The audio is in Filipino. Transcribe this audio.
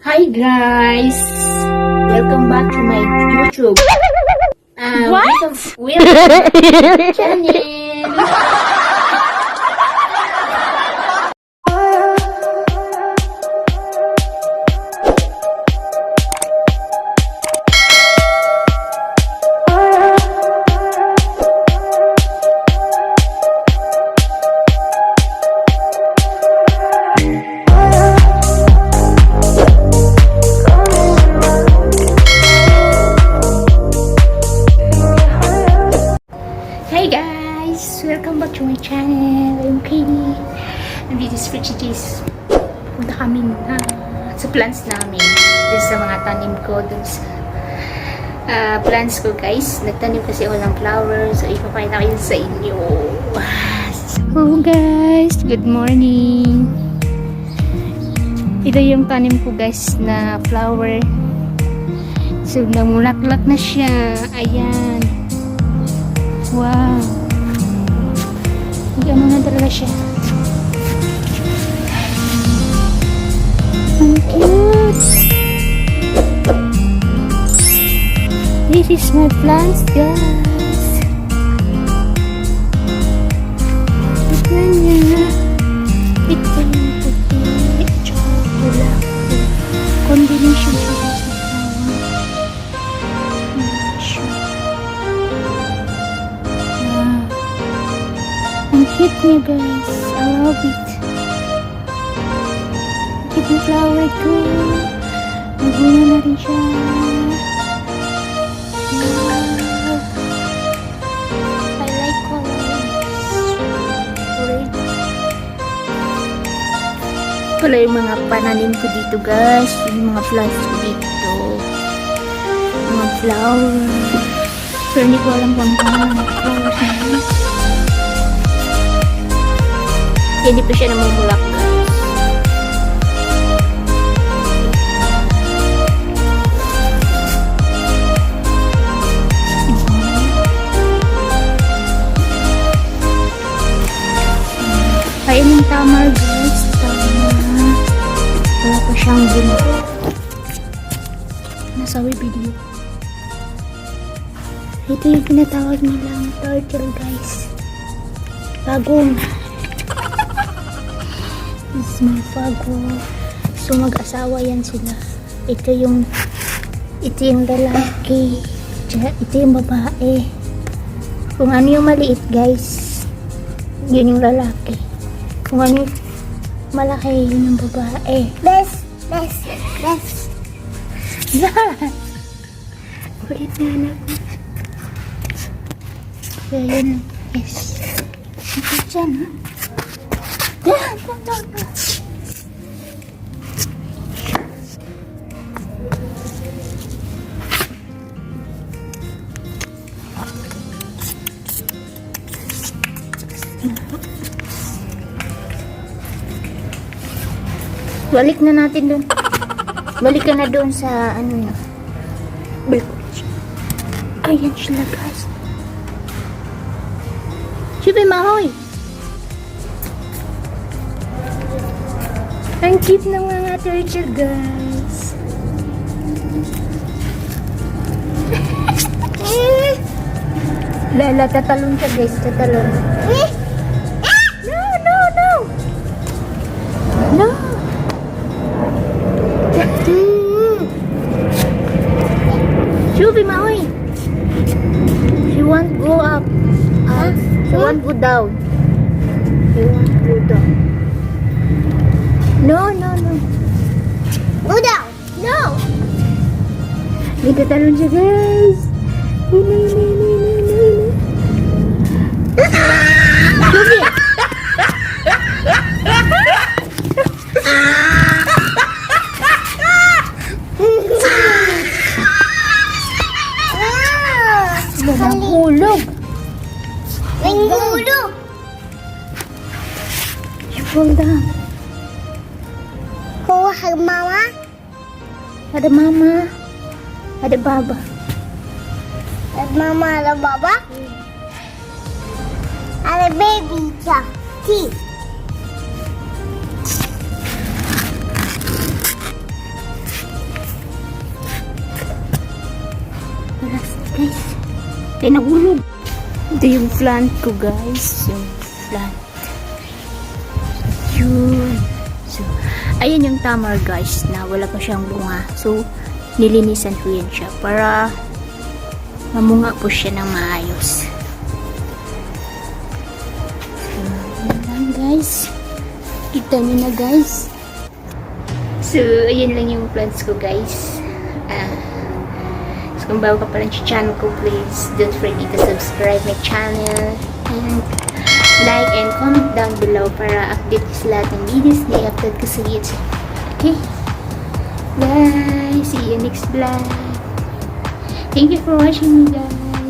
Hi guys! Welcome back to my YouTube. What? Welcome to my channel. Hi guys! Welcome back to my channel. I'm Katie. And this is Richie G's. Punta kami sa plants namin. Dun sa mga tanim ko. Dun sa plants ko guys. Nagtanim kasi ako ng flowers. So ipapakita ko yun sa inyo. So guys, good morning. Ito yung tanim ko guys na flower. So namulaklak na siya. Ayan. Wow. Ano na talaga siya. Ang cute. This is my plants, guys. Tignan niya. Ito yung puti. Tsaka combination siya. Ang cute niya guys. I love it. Cute yung flower ko. Nagbuna na rin siya. Wow. I like colors. Red. Pala yung mga pananim ko dito guys. Yung mga plants ko dito. Mga flowers. Pero hindi ko alam kung ano flowers na yun. Hindi pa siya namumulak guys. Kaya ng tama guys. Tama. Wala pa siyang buno. Nasawi video. Ito yung pinatawag nilang turtle guys. Bagong. This is my fago. So mag-asawa yan sila. Ito yung lalaki. Ito yung babae. Kung ano yung maliit guys, yun yung lalaki. Kung ano yung malaki, yun yung babae. Best. Kulit na anak. Kaya yun. Yes. Ito dyan ha. Balik na natin doon. Balik ka na doon sa ano na. Ayan sila guys. Siyempre mahoy. Ang cute ng mga turtle guys. Lala, tatalon siya guys. Tatalon. No. Shubi, maoy. She won't go up. She won't go down. She won't go down. No. Go down. No. Kita talon siya guys. Shubi. Nanghulog. Fall down. Kuha mama. Ada mama. Ada baba. Ada mama, ada baba. Ada baby shark. Teeth. Ay, nahulog. Ito yung plant ko, guys. Yung plant. Yun. So, ayan yung tamar, guys, na wala pa siyang bunga. So, nilinisan ko yan siya para mamunga po siya ng maayos. So, yun lang, guys. Kita niyo na, guys. So, ayan lang yung plants ko, guys. So, kung bago ka pa lang sa channel ko, please don't forget to subscribe my channel and like and comment down below para update ko sa lahat ng videos na i-upload ko sa YouTube. Okay? Bye! See you next vlog. Thank you for watching me, guys.